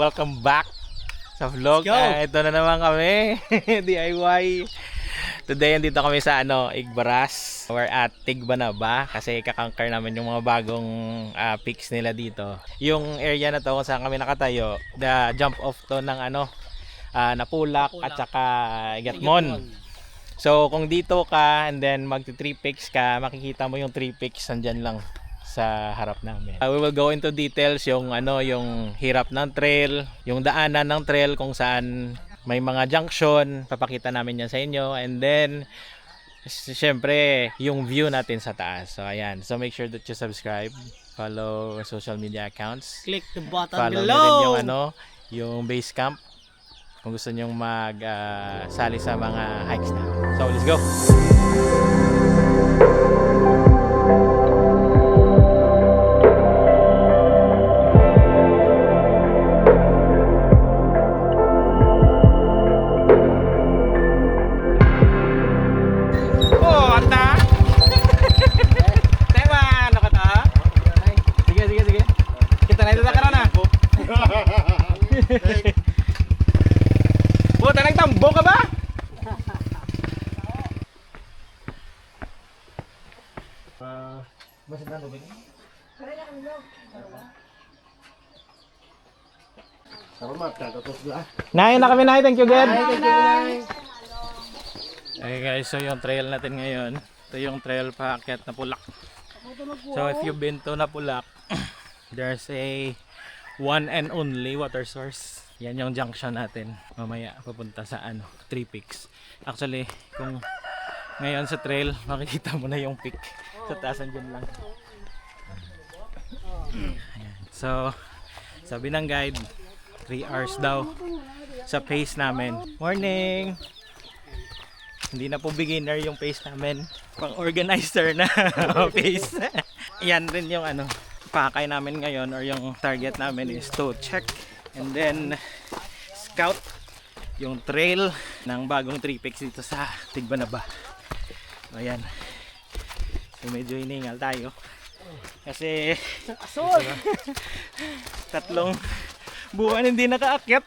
welcome back sa vlog. Ito na naman kami, DIY. Today andito kami sa Igbaras. We're at Tigbanaba kasi kakangkar namin yung mga bagong peaks nila dito. Yung area na to kung saan kami nakatayo, the jump off to ng Napulak at saka Gatmon. So kung dito ka and then magti-3 peaks ka, makikita mo yung 3 peaks nandyan lang sa harap namin. We will go into details yung yung hirap ng trail, yung daanan ng trail kung saan may mga junction, papakita namin yan sa inyo, and then syempre yung view natin sa taas. So ayan, so make sure that you subscribe, follow social media accounts, click the button follow below. Rin yung base camp kung gusto nyong sali sa mga hikes na. So let's go. Buta nagtambo ka ba? Nay na kami, Nay. Thank you, God. Hey guys, so yung trail natin ngayon, ito yung trail paakyat Napulak. So if you've been to Napulak, there's a one and only water source. Yan yung junction natin. Mamaya papunta sa 3 peaks. Actually, kung ngayon sa trail, makikita mo na yung peak. Sa taasan dyan lang. Ayan. So, sabi ng guide, 3 hours daw sa pace namin. Morning! Hindi na po beginner yung pace namin. Pang organizer na pace. Yan rin yung pakay namin ngayon, or yung target namin is to check and then scout yung trail ng bagong 3 peaks dito sa Tigbanaba. Ayan. So medyo hiningal tayo kasi diba? 3 buwan hindi nakaakyat.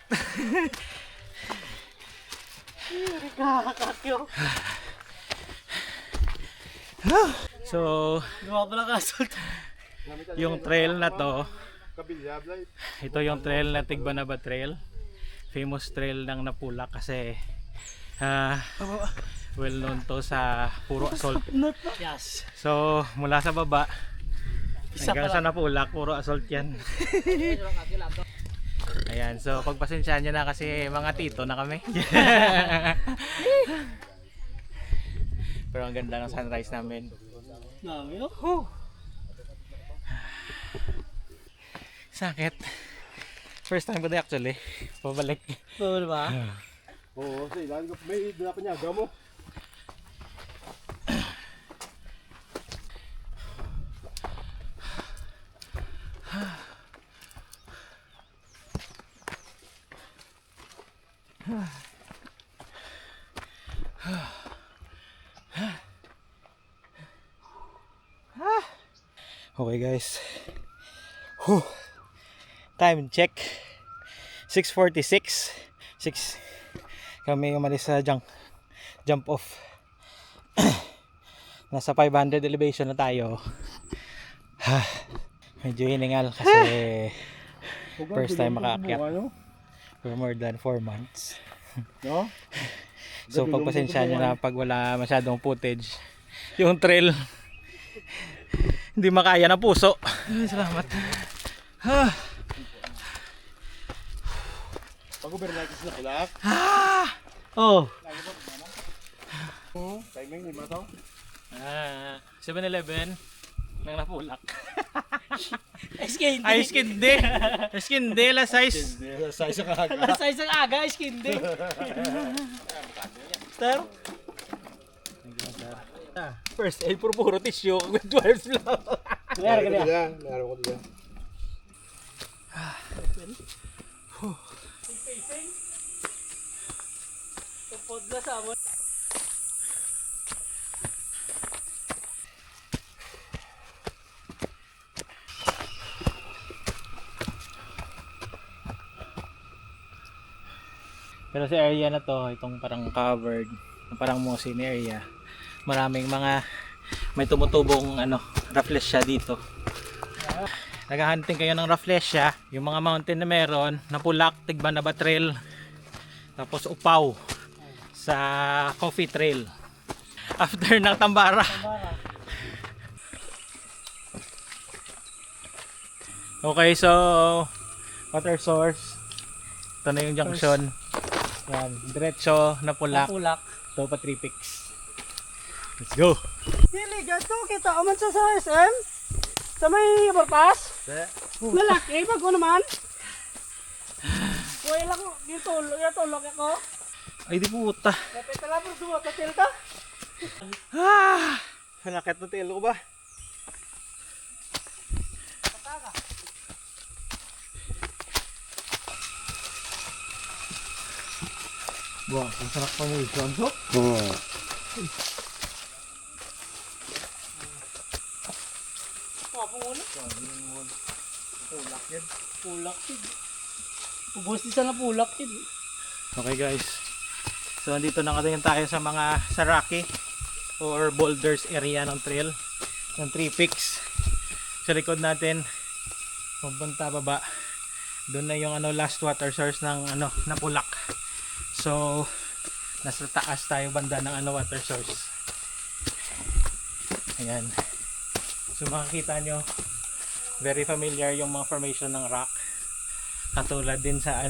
So yung trail na to, ito yung trail na Tigbanaba Trail, famous trail ng Napulak kasi well known to sa puro assault. Yes. So mula sa baba hanggang sa Napulak, puro assault yan. Ayan, so pagpasensyaan nyo na kasi mga tito na kami. Pero ang ganda ng sunrise namin. Sakit. First time ko din actually. Pabalik. Oo, diba? Oo, kasi may dapat niya mo. Okay guys. Time check 6:46. 6 kami umalis sa jump off. Nasa 500 elevation na tayo. Medyo hiningal kasi first time makaakyat for more than 4 months. No? So pagpasensya nyo na pag wala masyadong footage. Yung trail hindi makaya na puso. Salamat. Pag-overnight is Napulak. Oh. Timing 5 to. 7-Eleven ng Napulak. Ice-candy. Ay, skindi. Skindi, la size. Size ang aga. Alas 6 ang aga, ice-candy. Star. First aid, puro tissue. With 12 lang. Meron ko diyan. Meron ko diyan. Tupod na sa amon. Pero sa area na to, itong parang covered, parang mossy area, maraming mga may tumutubong rafflesia dito. Naghahunting kayo ng rafflesia, yung mga mountain na meron, Napulak, Tigbanaba Trail, tapos Upaw sa Coffee Trail. After ng Tambara. Okay, so water source. Ito na yung junction. Yan, diretso Napulak. Napulak. Ito pa 3 peaks. Let's go. Dili, gato kita aman sa SM. Sa may overpass. Lalaki, bago naman. Kuya lang ko, dito tulog ako. Ay di puta. Kapit na lang po sumot, tatil ka. Nakit na telo ko ba? Wah, ang sarap pa mo ito. Oo. Pulak yan. Pulak yan. Ubus din sana pulak yan. Okay guys. So andito na kasi tayo sa mga Rocky or boulders area ng trail ng 3 peaks. Sa likod natin papunta baba. Doon na yung last water source ng Napulak. So nasa taas tayo banda ng water source. Ayan. So makikita nyo very familiar yung mga formation ng rock. Katulad din sa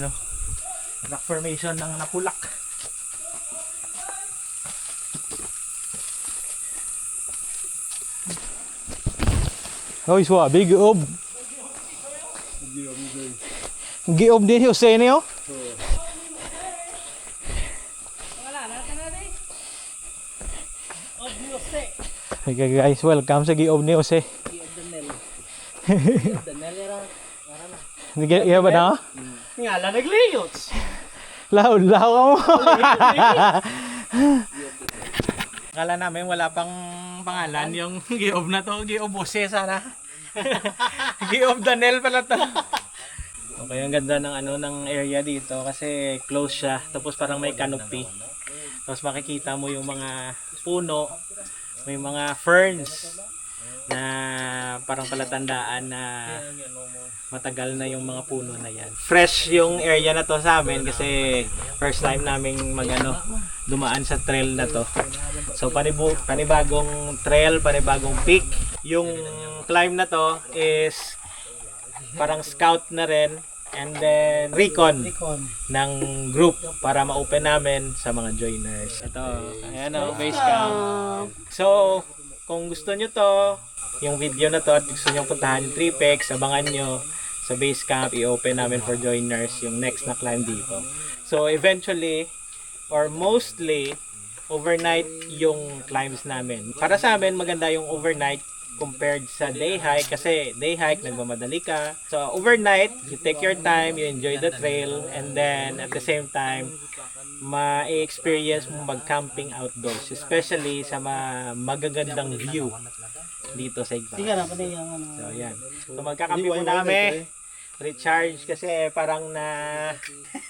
rock formation ng Napulak. Oh, iswa, big ob. Giob din yung Jose niyo. Wala, natin na rin. Obviously. Okay guys, welcome sa Giob ni Jose. Danel. Danel era. Iya ba na? Ngala nagliyots. Law ka mo. Akala namin wala pang pangalan yung Giob na to. Giob Jose sana. Giob Danel pala to. Okay, ang ganda ng ng area dito kasi close siya. Tapos parang may canopy. Tapos makikita mo yung mga puno, may mga ferns na parang palatandaan na matagal na yung mga puno na yan. Fresh yung area na to sa amin kasi first time naming dumaan sa trail na to. So panibagong trail, panibagong peak. Yung climb na to is parang scout na rin and then recon ng group para ma-open namin sa mga joiners. Ito, ayan base camp. So, kung gusto nyo to, yung video na to at gusto nyo puntahan yung 3 peaks, abangan nyo sa base camp, i-open namin for joiners yung next na climb dito. So, eventually, or mostly, overnight yung climbs namin. Para sa amin, maganda yung overnight compared sa day hike kasi day hike nagmamadali ka. So overnight, you take your time, you enjoy the trail and then at the same time ma-experience mo mag-camping outdoors, especially sa magagandang view dito sa Igba. So yan. So magkakampi po namin. Recharge kasi parang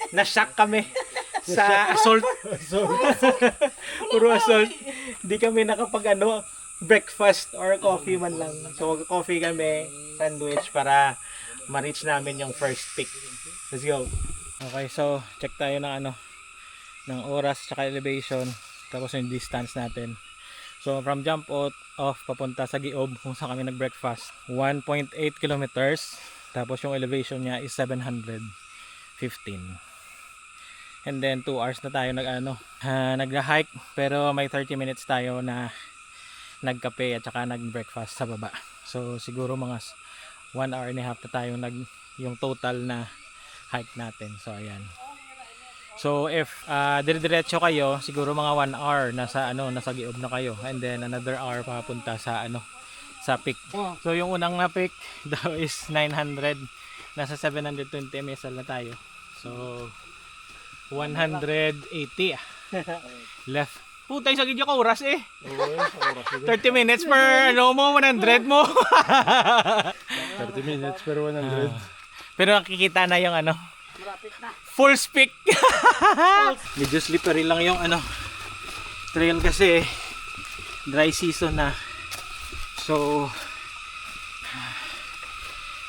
na-shock kami sa assault. Puro assault. Hindi kami nakapag breakfast or coffee man lang. So mag-coffee kami, sandwich para ma-reach namin yung first peak. Let's go. Okay, so check tayo ng ng oras tsaka elevation tapos yung distance natin. So from jump off papunta sa Giob kung saan kami nag-breakfast, 1.8 kilometers. Tapos yung elevation niya is 715. And then 2 hours na tayo nag-hike pero may 30 minutes tayo na nagkape at saka nag-breakfast sa baba. So siguro mga 1 hour and a half na tayo yung total na hike natin. So ayan. So if dire-diretso kayo, siguro mga 1 hour nasa Giob na kayo and then another hour papunta sa sa peak. So yung unang na peak daw is 900, nasa 720 MSL na tayo. So 180 left. Putay sa gidyo ka oras eh. 30 minutes per 100 mo. 30 minutes per 100. Pero nakikita na yung Full speak. Medyo slippery lang yung ano trail kasi dry season na. So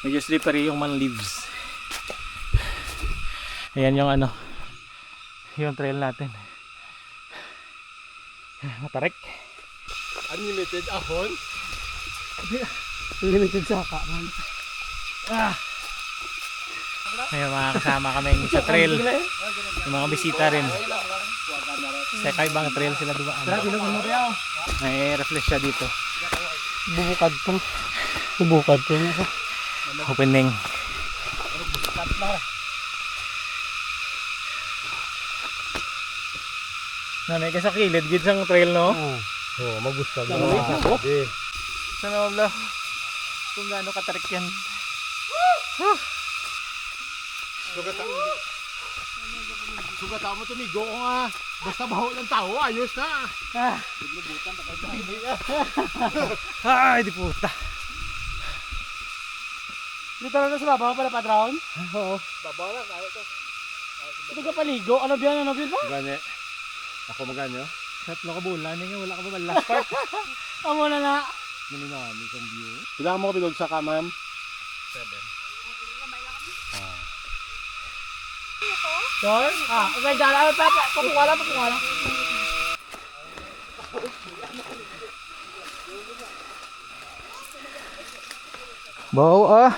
medyo slippery yung man leaves. Ayan yung ano yung trail natin. Matarik. Unlimited ahon. Limited saka. May mga kasama kaming sa trail. Yung mga bisita rin. Sa kaibang trail sila dumaan. May refresh siya dito. Bubukad pa. Bubukad pa. Opening. Nanay ka sa kilid, gid sang trail no? Oh, magusta mo. Sa nabla. Kung gaano katarik yan. Sugata mo tumigo ko nga. Basta baho ng tao, ayos na. Ay, di puta. Dito lang sa babaw pala padrown. Oo. Babaw na, kaya ito. Ito ka paligo. Ano biyan? Ano biyan ba? Gane. Ako maganyo. Tatlo ka bulan, nga wala ka ba last part? Amo na na. Muna na kami isang view. Kailangan mo kapilog sa kamam. 7. Sure? Okay, dala. Papunga lang. Bawa ah.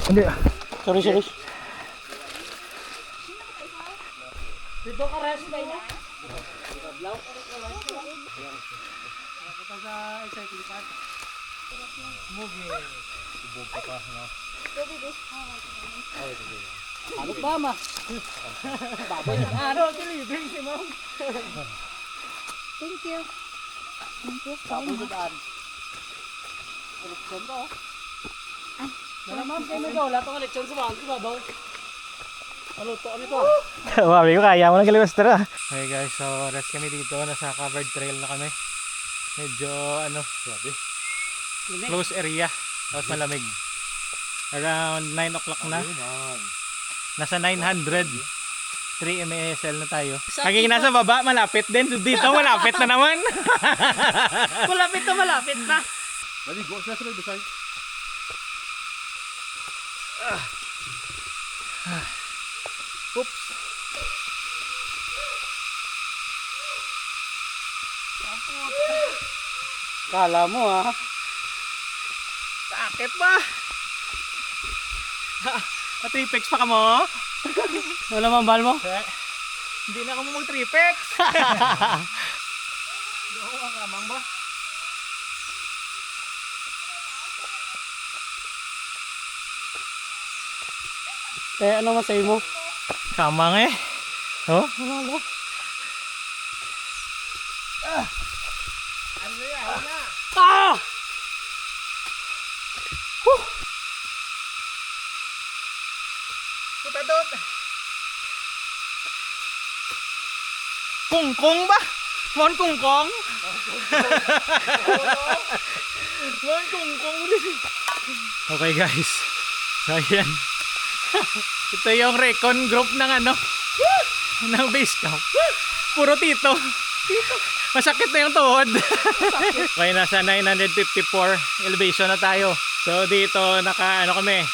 Hindi. Sorry. Dito ka rest ba ina? Punta sa exciting park. Mugi. Subog ka pa, no? Ano ba ma? Baboy na. Ano, kilibing si ma'am. Thank you. Thank you so Baboy much. sa daan. Lechon to. Dala ma'am, kayo may gawla. Ito ka lechon sa babaw. Maluto kami to. Mami ko kaya mo na kaliwas tara. Okay guys, so rest kami dito. Nasa covered trail na kami. Medyo ano, close area. Tapos malamig. Around 9 o'clock na. Nasa 900. 3 mASL na tayo. Pagiging nasa baba, malapit din. Dito, malapit na naman. Malapit na. Maligo siya sa may busay. Oops. Kala mo ha. Sakit ba? Matripex pa ka mo? Wala mambal mo? Hindi na ako mag-tripex. Doon ang kamang ba? Ano masay mo? Kamang eh. Oh, wala. Ah! Puta doon. Kungkong ba? Mon kungkong? Mon kungkong. Okay guys. So ayan. Ito yung recon group ng ano. Ng base camp. Puro tito. Masakit na yung tuhod. Okay, nasa 954 elevation na tayo. So dito naka ano kami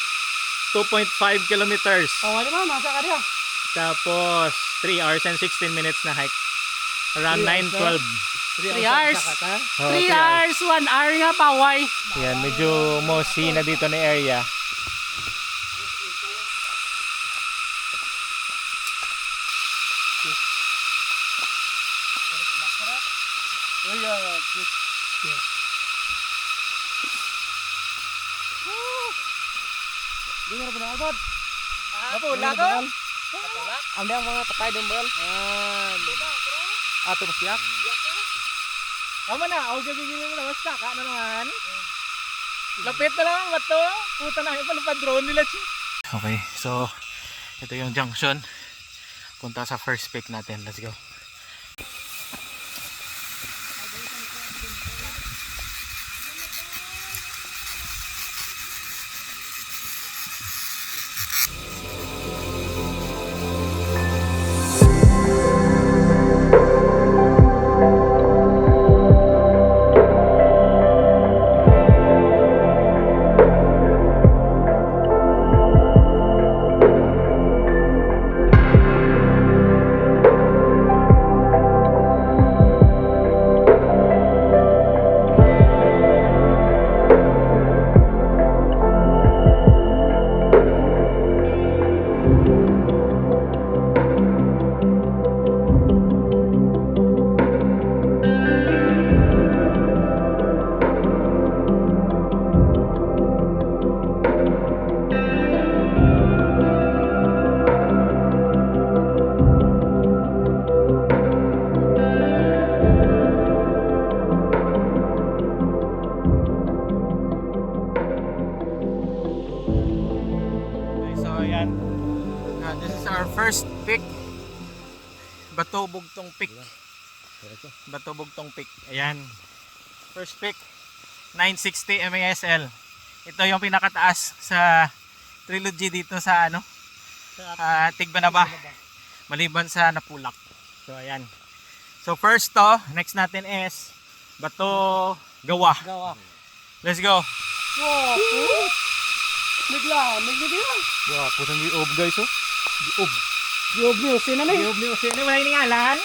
2.5 kilometers. Wala mo, masa ka diya. Tapos 3 hours and 16 minutes na hike. Around 3 9:12. 3 hours. Oh, 3 hours, 1 hour nga paway. Yan, medyo mossy na dito na area. Di nga ba naabot? Mapula ko? Ang diyang mga patay dumbal. Ato mas yak? Tama na, ako gagigilin mo na, mas taka na naman. Lapit na lang ba to? Puta na, ipalapad drone nila. Okay, so ito yung junction. Punta sa first peak natin, let's go. ayan. This is our first pick. Bato Bugtong Pick. Bato Bugtong Pick. Ayan. First pick. 960 MASL. Ito yung pinakataas sa trilogy dito sa ano? Tigbanaba. Maliban sa Napulak. So ayan. So first to, next natin is Bato Gawa. Gawa. Let's go. Wow, po. Bigla, bigla. Wow, pusang giob guys oh. Giob. Giob news, sino na Giob ni Jose. Ni wala ni ngalan.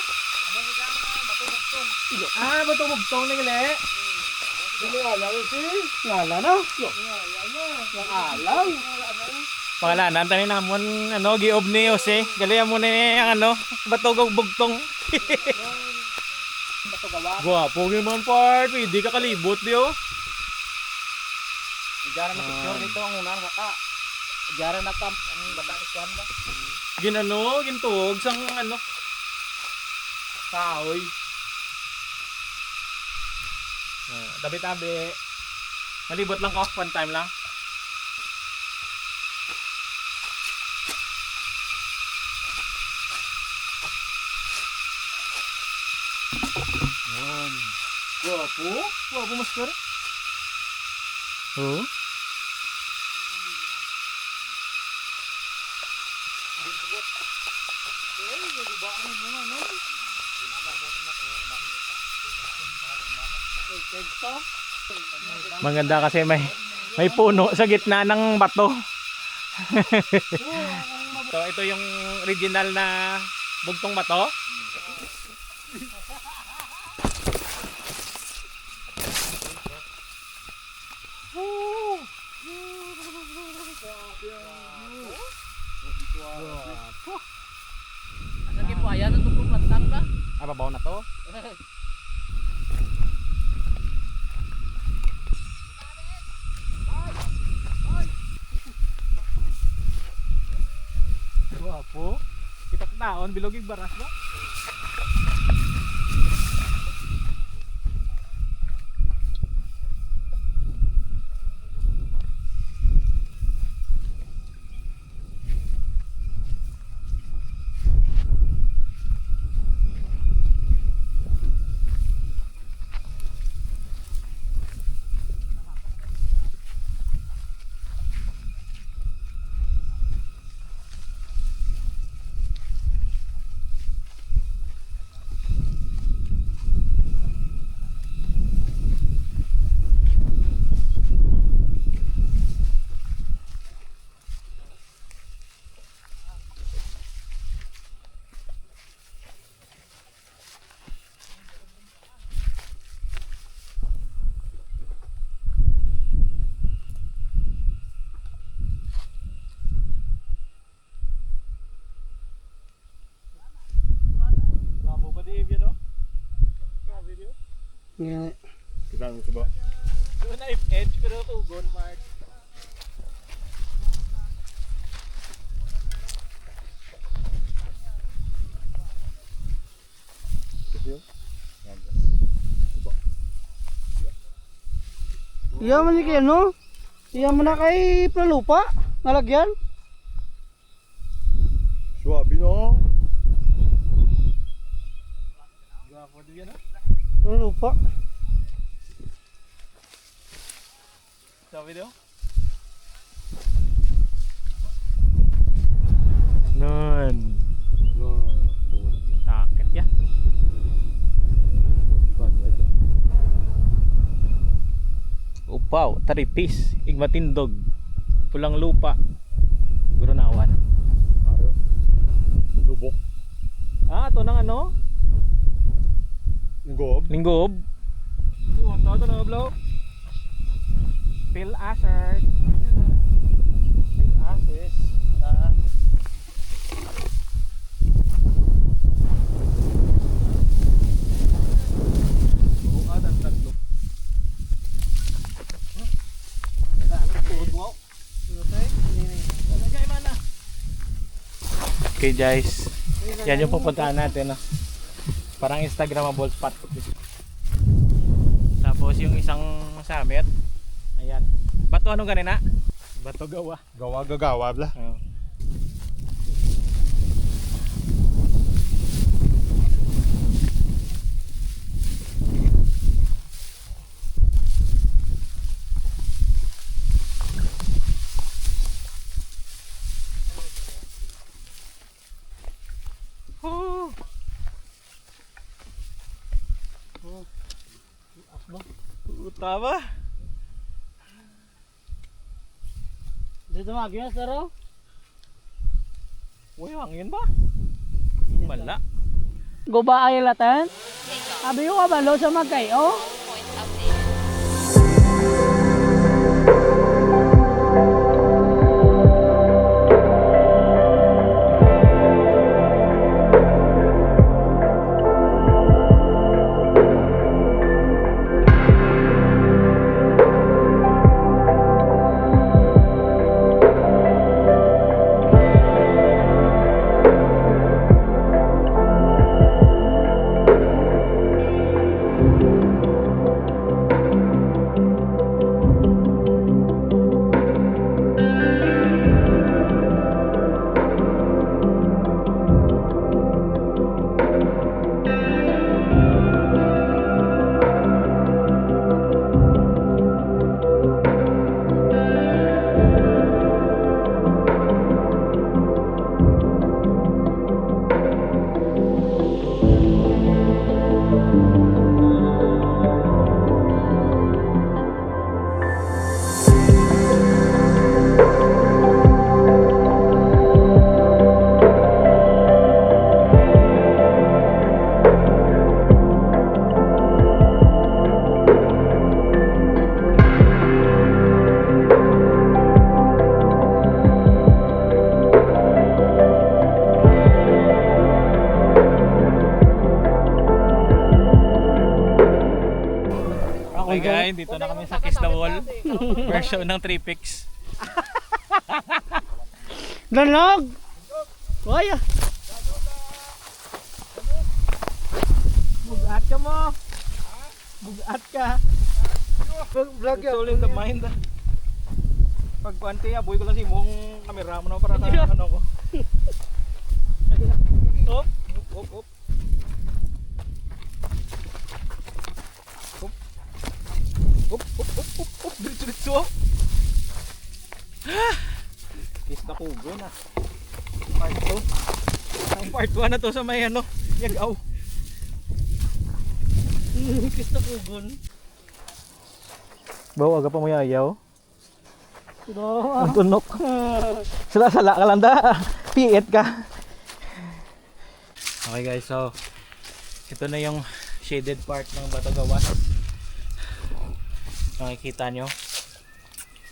Bato Bugtong ni gali. Hindi alam si. Ngala na. Yang alam. Pangalanan tanin namon ano giob ni Jose. Gali mo ni ang ano Bato Bugtong. Bato Gawa. Gwapo naman part, hindi ka kalibot di oh. Diyan na picture dito ang unang kaka. Diyan na camp ang bata ni Kwan ba? Ginano, gintuog sang ano. Kahoy. Tabi-tabi. Malibot lang ko, one time lang. Yan. Gwapo. Gwapo masker. Oh. Maganda kasi may puno sa gitna ng bato. So ito yung original na bugtong bato. Lagi po ayan ang tukong pantang ba? Babaw na to. Guwapo. Kita taon bilogig baras ba? Nga. Kitang suba. Doon na edge pero tugon Mark. Iya man ni kay ano? Iya man na kay Pralupa. Nalagyan. Suwabi no. Guwapo din yan ah. Pralupa. Sa video? Nun. Nakakit ya. Upaw, taripis, igmatindog, pulang lupa, gurunawan. Lubok. Ito nang ano? Ngob. Linggob. Ito na blow. Phil Asher. Phil Ashes. Okay guys, yan yung pupuntahan natin. Parang Instagramable spot. Tapos yung isang summit, ayan. Bato anong ganina? Bato Gawa. Gawa gagawa bla. Oh. Tama. Dito maginas pero. Uy, hangin ba? Wala. Guba ay latan? Abi ko ba lo sa magkayo? Okay guys, dito na kami sa Kiss the Wall version ng 3Pix. Lanog! Waya! Bugat ka mo! Bugat ka! Vlog It's all in the mind. Pag kuante, aboy ko lang si mong kamera mo na para sa ano ko. Op, op, op. Op, op, op, op, op, diretso. Kiss na kugo na. Part 2. Ang part 1 na to sa may ano, yagaw. Kiss na kugon. Bawa aga pa mo yayaw. Ang Tunok. Sala-sala ka lang da. Piit ka. Okay guys, so ito na yung shaded part ng Bato Gawas. Nakikita nyo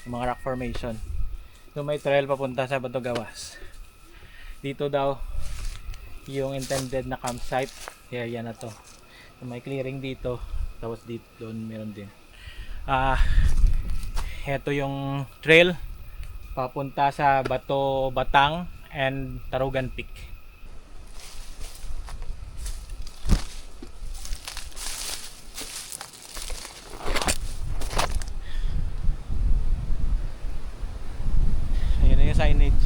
yung mga rock formation. So may trail papunta sa Bato Gawas. Dito daw yung intended na campsite area na to. So may clearing dito. Tapos dito doon meron din. Ito yung trail papunta sa Bato Batang and Tarugan Peak. Ayan na yung signage.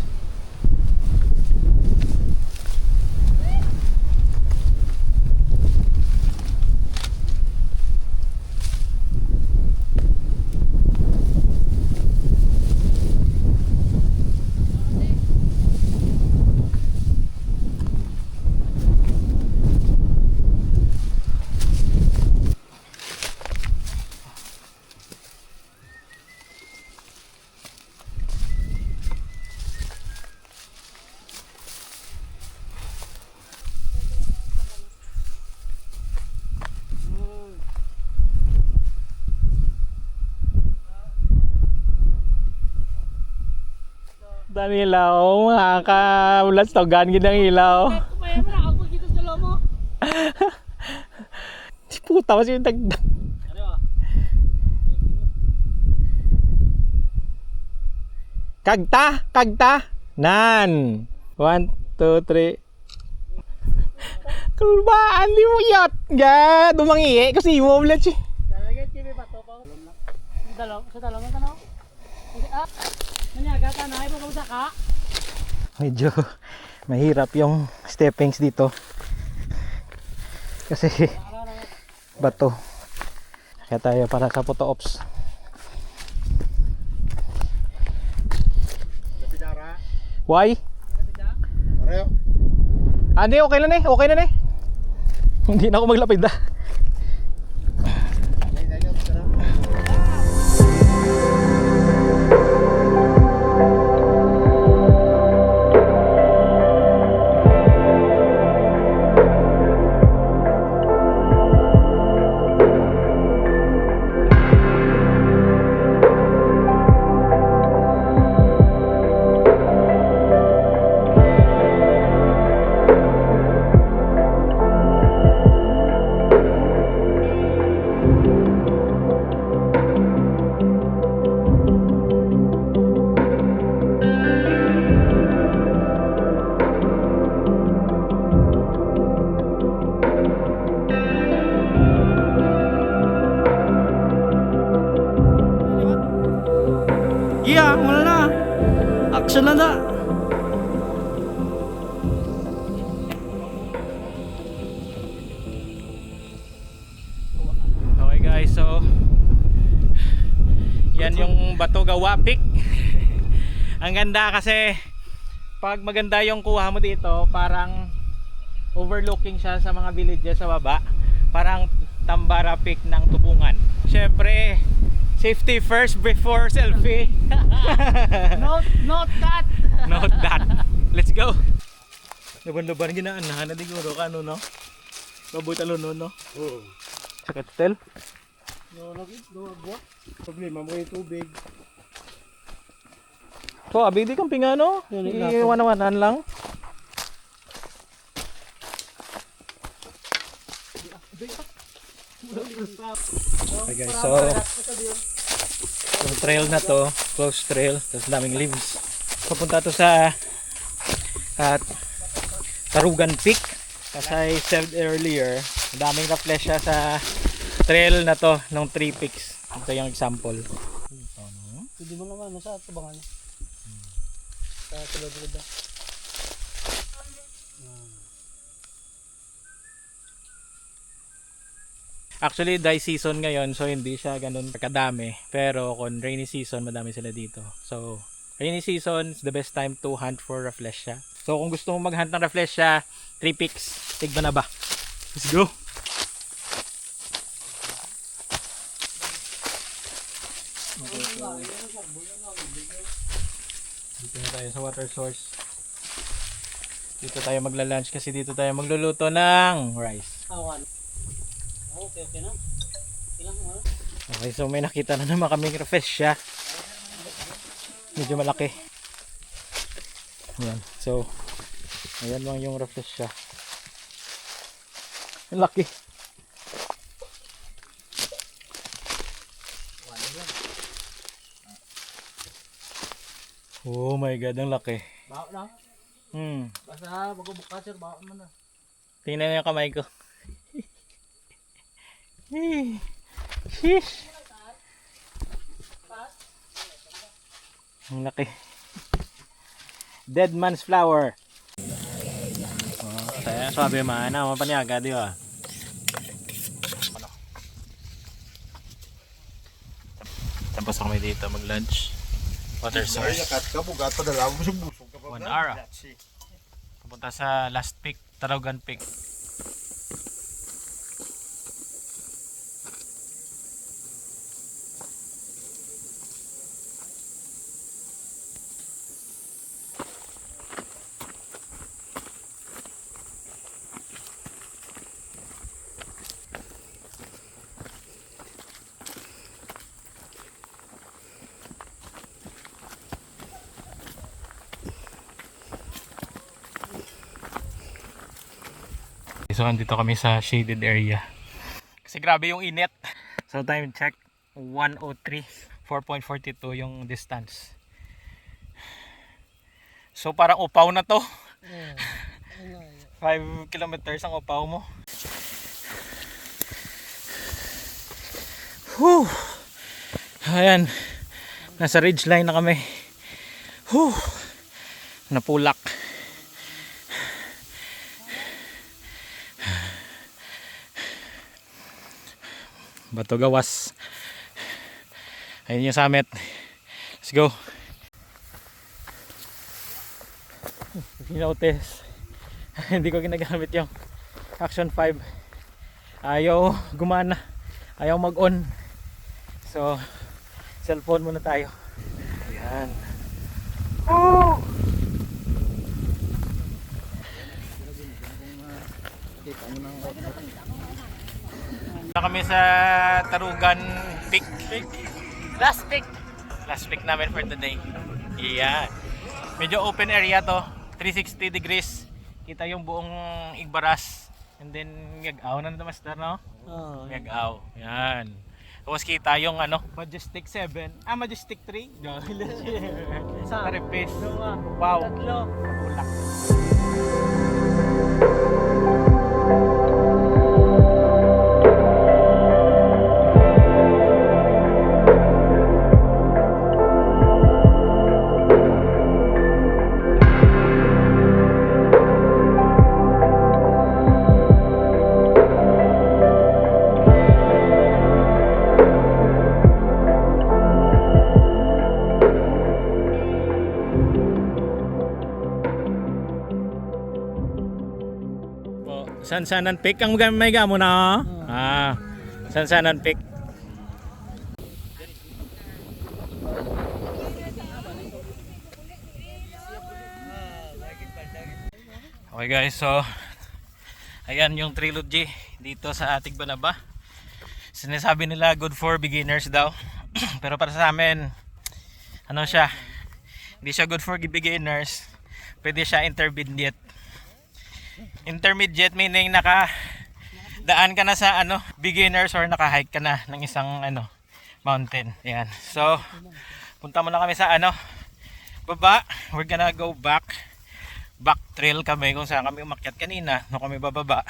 Dami ilaw, makakabulat togan gidang ilaw. Kumaya mo na ako dito sa lomo. Si puta kasi yung tagdag. Ano? Kagta. Nan. 1, 2, 3. Kulbaan di mo yat. Ga, dumangi kasi mo ulit siya. Talaga TV ba to pa? Sa dalong ka no? Nanyaga ka na ay mo ka. Medyo mahirap yung steppings dito. Kasi bato. Kaya tayo para sa photo ops. Kapidara. Why? Pareho. Hindi, okay na okay na Hindi na ako maglapid Diretso na na. Okay guys, so yan yung Batugawa Peak. Ang ganda kasi pag maganda yung kuha mo dito, parang overlooking siya sa mga villages sa baba. Parang Tambara Peak ng Tubungan. Syempre, safety first before selfie. Note that. Note that. Let's go. Laban-laban ginaan na diguro ka no no. Baboy talo no no. Oo. Sakit tel. Problema mo yung tubig. So, abi di kang pingano. Iwan-wanan lang. Okay guys, so yung trail na to, close trail, tapos daming leaves. Papunta to sa at Tarugan Peak. As I said earlier, daming refresh siya sa trail na to ng 3 peaks. Ito yung example. Hindi mo naman sa tubangan. Sa tulad-tulad. Actually, dry season ngayon, so hindi siya ganun kadami. Pero kung rainy season, madami sila dito. So, rainy season is the best time to hunt for Rafflesia. So, kung gusto mo mag-hunt ng Rafflesia, 3 peaks, tigba na ba? Let's go! Dito na tayo sa water source. Dito tayo magla-lunch kasi dito tayo magluluto ng rice. Awan. Okay na. Ilang ano? Okay, so may nakita na naman kaming Rafflesia. Medyo malaki. Ayan, so ayan lang yung Rafflesia. Ang laki. Oh my god, ang laki. Bao na. Basta magbubuka sir, bao mo na. Tingnan mo yung kamay ko. Sheesh. Ang laki. Dead man's flower. Oh, saya sabi mana mapanyaga di ba? Tapos kami dito mag-lunch. Water source. Ka, bugat pa dalawa mo sa busog ka pa. 1 hour. Pupunta sa last peak, Tarugan Peak. So andito kami sa shaded area. Kasi grabe yung init. So time check 1:03, 4.42 yung distance. So parang upaw na to. 5 kilometers ang upaw mo. Whew. Ayan. Nasa ridge line na kami. Whew. Napulak. Batugawas. Ayun yung summit. Let's go. Notice. Hindi ko ginagamit yung Action 5. Ayaw gumana. Ayaw mag-on. So, cellphone muna tayo. Ayan. Woo! Kami sa Tarugan Peak. Last pick. Last peak namin for today. Yeah. Medyo open area to. 360 degrees. Kita yung buong Igbaras. And then Miagao na master, no? Oh. Miagao. Yan. Tapos kita yung ano, Majestic 7. Majestic 3. Sa Repes. Wow. Tatlo. Ulak. Sansanan Peak ang may gamo na. Sansanan Peak. Okay guys, so ayan yung trilogy dito sa Tigbanaba. Sinasabi nila good for beginners daw. Pero para sa amin, ano siya? Hindi siya good for beginners. Pwede siya intermediate. Intermediate meaning daan ka na sa beginners or naka-hike ka na ng isang mountain. Ayan. So, punta muna kami sa baba. We're gonna go back trail kami kung saan kami umakyat kanina nung kami bababa.